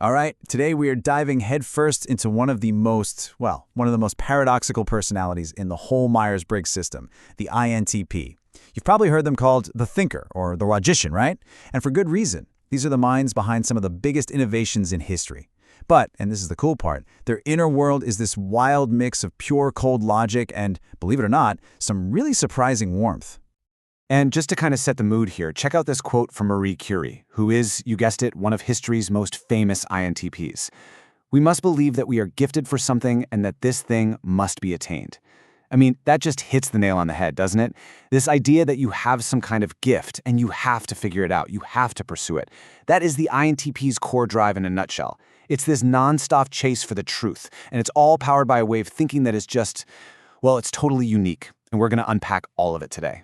All right, today we are diving headfirst into one of the most paradoxical personalities in the whole Myers-Briggs system, the INTP. You've probably heard them called the thinker or the logician, right? And for good reason. These are the minds behind some of the biggest innovations in history. But, and this is the cool part, their inner world is this wild mix of pure cold logic and, believe it or not, some really surprising warmth. And just to kind of set the mood here, check out this quote from Marie Curie, who is, you guessed it, one of history's most famous INTPs. "We must believe that we are gifted for something and that this thing must be attained." I mean, that just hits the nail on the head, doesn't it? This idea that you have some kind of gift and you have to figure it out, you have to pursue it. That is the INTP's core drive in a nutshell. It's this nonstop chase for the truth, and it's all powered by a way of thinking that is just, well, it's totally unique, and we're going to unpack all of it today.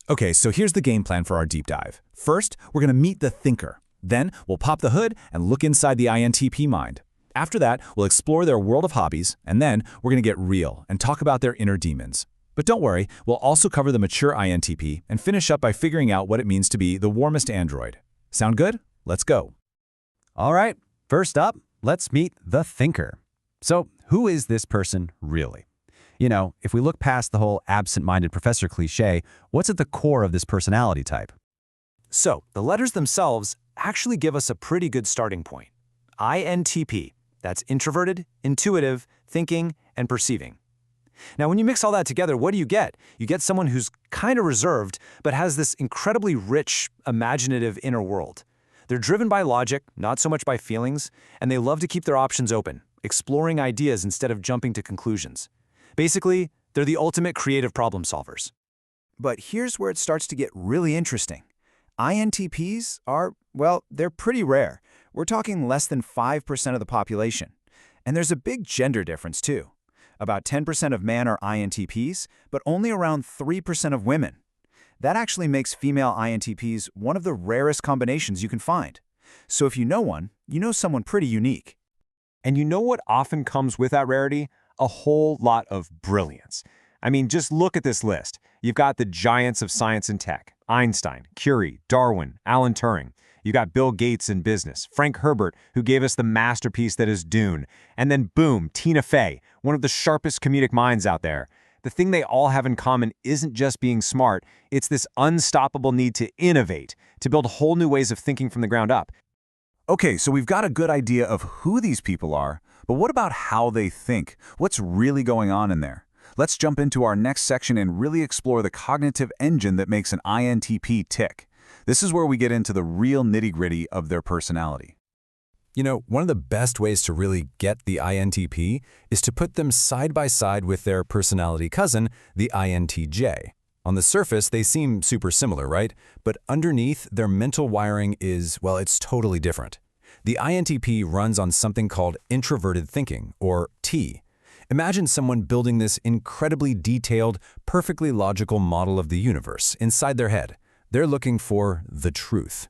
Okay, so here's the game plan for our deep dive. First, we're going to meet the thinker. Then, we'll pop the hood and look inside the INTP mind. After that, we'll explore their world of hobbies, and then we're going to get real and talk about their inner demons. But don't worry, we'll also cover the mature INTP and finish up by figuring out what it means to be the warmest android. Sound good? Let's go. All right, first up, let's meet the thinker. So, who is this person really? You know, if we look past the whole absent-minded professor cliché, what's at the core of this personality type? So, the letters themselves actually give us a pretty good starting point. INTP, that's introverted, intuitive, thinking, and perceiving. Now, when you mix all that together, what do you get? You get someone who's kind of reserved, but has this incredibly rich, imaginative inner world. They're driven by logic, not so much by feelings, and they love to keep their options open, exploring ideas instead of jumping to conclusions. Basically, they're the ultimate creative problem solvers. But here's where it starts to get really interesting. INTPs are, well, they're pretty rare. We're talking less than 5% of the population. And there's a big gender difference, too. About 10% of men are INTPs, but only around 3% of women. That actually makes female INTPs one of the rarest combinations you can find. So if you know one, you know someone pretty unique. And you know what often comes with that rarity? A whole lot of brilliance. I mean, just look at this list. You've got the giants of science and tech: Einstein, Curie, Darwin, Alan Turing. You got Bill Gates in business, Frank Herbert, who gave us the masterpiece that is Dune, and then boom, Tina Fey, one of the sharpest comedic minds out there. The thing they all have in common isn't just being smart, it's this unstoppable need to innovate, to build whole new ways of thinking from the ground up. Okay, so we've got a good idea of who these people are, but what about how they think? What's really going on in there? Let's jump into our next section and really explore the cognitive engine that makes an INTP tick. This is where we get into the real nitty-gritty of their personality. You know, one of the best ways to really get the INTP is to put them side by side with their personality cousin, the INTJ. On the surface, they seem super similar, right? But underneath, their mental wiring is, well, it's totally different. The INTP runs on something called introverted thinking, or T. Imagine someone building this incredibly detailed, perfectly logical model of the universe inside their head. They're looking for the truth.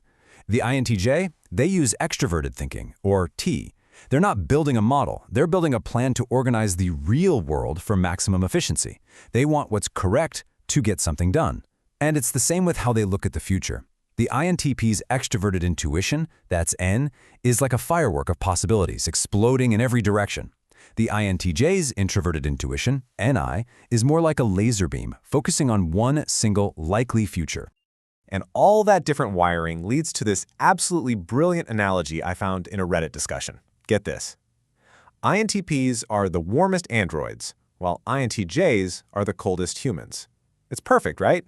The INTJ, they use extroverted thinking, or T. They're not building a model. They're building a plan to organize the real world for maximum efficiency. They want what's correct to get something done. And it's the same with how they look at the future. The INTP's extroverted intuition, that's N, is like a firework of possibilities exploding in every direction. The INTJ's introverted intuition, NI, is more like a laser beam, focusing on one single likely future. And all that different wiring leads to this absolutely brilliant analogy I found in a Reddit discussion. Get this. INTPs are the warmest androids, while INTJs are the coldest humans. It's perfect, right?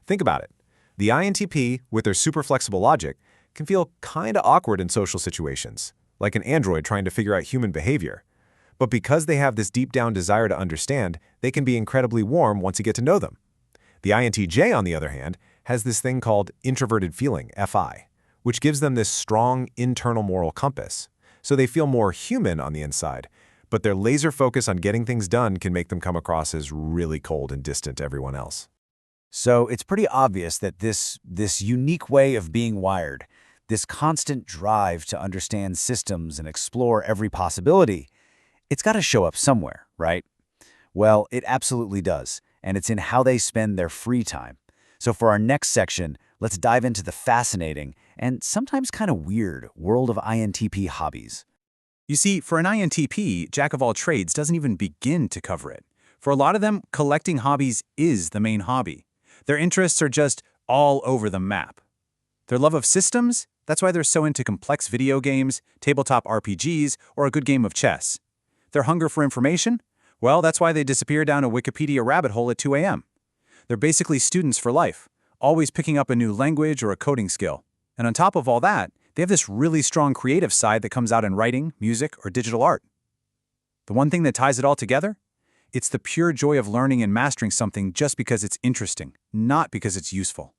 Think about it. The INTP, with their super flexible logic, can feel kinda awkward in social situations, like an android trying to figure out human behavior. But because they have this deep down desire to understand, they can be incredibly warm once you get to know them. The INTJ, on the other hand, has this thing called introverted feeling, FI, which gives them this strong internal moral compass. So they feel more human on the inside, but their laser focus on getting things done can make them come across as really cold and distant to everyone else. So it's pretty obvious that this unique way of being wired, this constant drive to understand systems and explore every possibility, it's got to show up somewhere, right? Well, it absolutely does, and it's in how they spend their free time. So for our next section, let's dive into the fascinating and sometimes kind of weird world of INTP hobbies. You see, for an INTP, Jack of all trades doesn't even begin to cover it. For a lot of them, collecting hobbies is the main hobby. Their interests are just all over the map. Their love of systems? That's why they're so into complex video games, tabletop RPGs, or a good game of chess. Their hunger for information? Well, that's why they disappear down a Wikipedia rabbit hole at 2 a.m. They're basically students for life, always picking up a new language or a coding skill. And on top of all that, they have this really strong creative side that comes out in writing, music, or digital art. The one thing that ties it all together? It's the pure joy of learning and mastering something just because it's interesting, not because it's useful.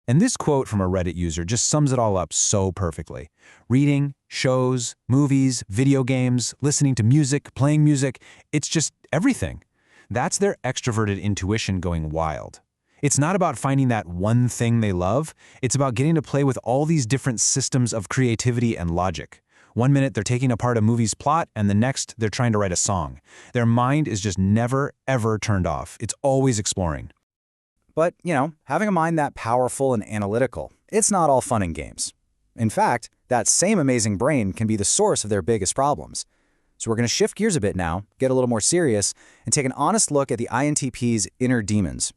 And this quote from a Reddit user just sums it all up so perfectly. Reading, shows, movies, video games, listening to music, playing music, it's just everything. That's their extroverted intuition going wild. It's not about finding that one thing they love, it's about getting to play with all these different systems of creativity and logic. One minute they're taking apart a movie's plot, and the next they're trying to write a song. Their mind is just never, ever turned off. It's always exploring. But, having a mind that powerful and analytical, it's not all fun and games. In fact, that same amazing brain can be the source of their biggest problems. So we're going to shift gears a bit now, get a little more serious, and take an honest look at the INTP's inner demons.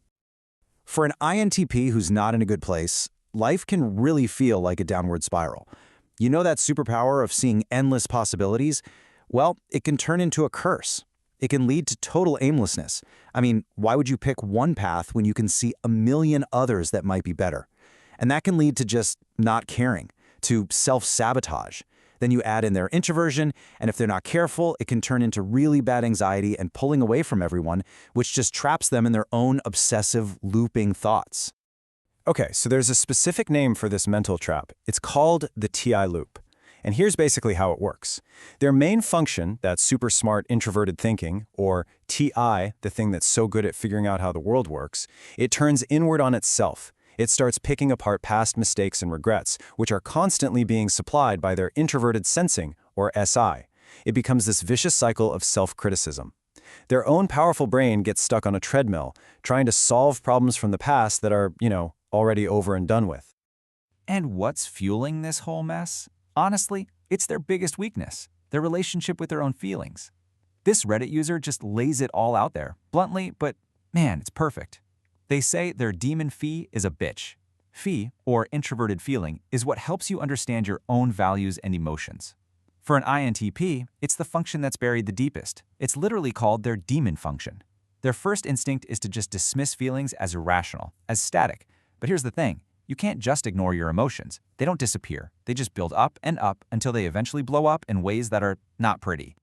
For an INTP who's not in a good place, life can really feel like a downward spiral. You know that superpower of seeing endless possibilities? Well, it can turn into a curse. It can lead to total aimlessness. I mean, why would you pick one path when you can see a million others that might be better? And that can lead to just not caring, to self-sabotage. Then you add in their introversion, and if they're not careful, it can turn into really bad anxiety and pulling away from everyone, which just traps them in their own obsessive, looping thoughts. Okay, so there's a specific name for this mental trap. It's called the TI loop. And here's basically how it works. Their main function, that super smart introverted thinking, or TI, the thing that's so good at figuring out how the world works, it turns inward on itself. It starts picking apart past mistakes and regrets, which are constantly being supplied by their introverted sensing, or SI. It becomes this vicious cycle of self-criticism. Their own powerful brain gets stuck on a treadmill, trying to solve problems from the past that are, already over and done with. And what's fueling this whole mess? Honestly, it's their biggest weakness, their relationship with their own feelings. This Reddit user just lays it all out there, bluntly, but man, it's perfect. They say their demon Phi is a bitch. Phi, or introverted feeling, is what helps you understand your own values and emotions. For an INTP, it's the function that's buried the deepest. It's literally called their demon function. Their first instinct is to just dismiss feelings as irrational, as static. But here's the thing. You can't just ignore your emotions. They don't disappear. They just build up and up until they eventually blow up in ways that are not pretty.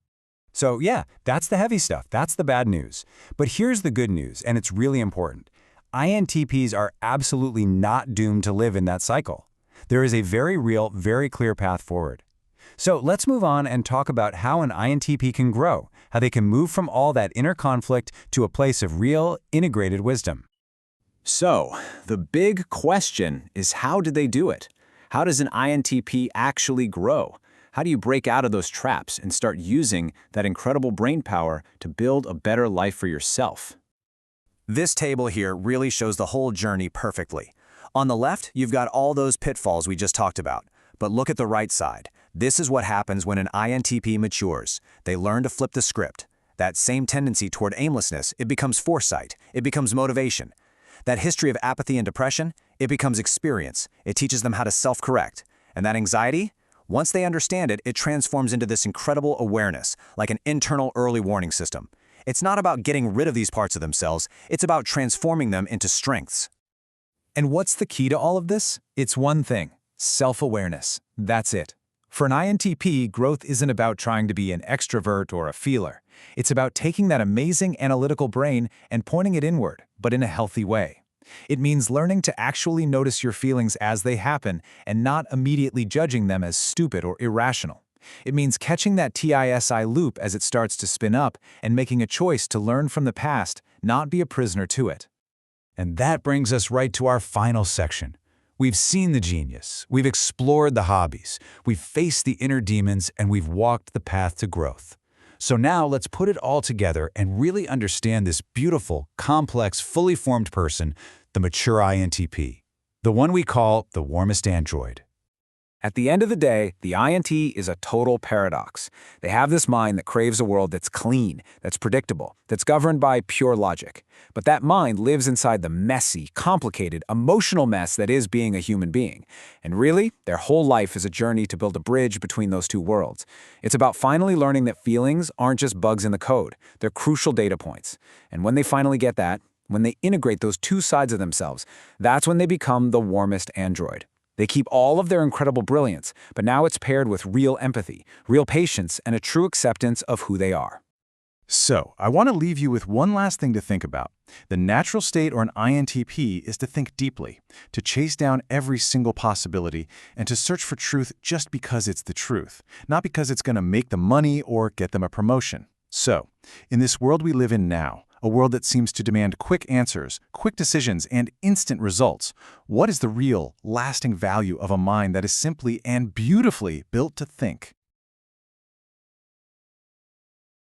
So yeah, that's the heavy stuff. That's the bad news. But here's the good news, and it's really important. INTPs are absolutely not doomed to live in that cycle. There is a very real, very clear path forward. So let's move on and talk about how an INTP can grow, how they can move from all that inner conflict to a place of real, integrated wisdom. So, the big question is, how did they do it? How does an INTP actually grow? How do you break out of those traps and start using that incredible brain power to build a better life for yourself? This table here really shows the whole journey perfectly. On the left, you've got all those pitfalls we just talked about. But look at the right side. This is what happens when an INTP matures. They learn to flip the script. That same tendency toward aimlessness, it becomes foresight. It becomes motivation. That history of apathy and depression, it becomes experience. It teaches them how to self-correct. And that anxiety, once they understand it, it transforms into this incredible awareness, like an internal early warning system. It's not about getting rid of these parts of themselves, it's about transforming them into strengths. And what's the key to all of this? It's one thing: self-awareness. That's it. For an INTP, growth isn't about trying to be an extrovert or a feeler. It's about taking that amazing analytical brain and pointing it inward, but in a healthy way. It means learning to actually notice your feelings as they happen and not immediately judging them as stupid or irrational. It means catching that TISI loop as it starts to spin up and making a choice to learn from the past, not be a prisoner to it. And that brings us right to our final section. We've seen the genius, we've explored the hobbies, we've faced the inner demons, and we've walked the path to growth. So now let's put it all together and really understand this beautiful, complex, fully formed person, the mature INTP, the one we call the warmest android. At the end of the day, the INT is a total paradox. They have this mind that craves a world that's clean, that's predictable, that's governed by pure logic. But that mind lives inside the messy, complicated, emotional mess that is being a human being. And really, their whole life is a journey to build a bridge between those two worlds. It's about finally learning that feelings aren't just bugs in the code, they're crucial data points. And when they finally get that, when they integrate those two sides of themselves, that's when they become the warmest android. They keep all of their incredible brilliance, but now it's paired with real empathy, real patience, and a true acceptance of who they are. So, I want to leave you with one last thing to think about. The natural state or an INTP is to think deeply, to chase down every single possibility, and to search for truth just because it's the truth, not because it's going to make them money or get them a promotion. So, in this world we live in now, a world that seems to demand quick answers, quick decisions, and instant results, what is the real, lasting value of a mind that is simply and beautifully built to think?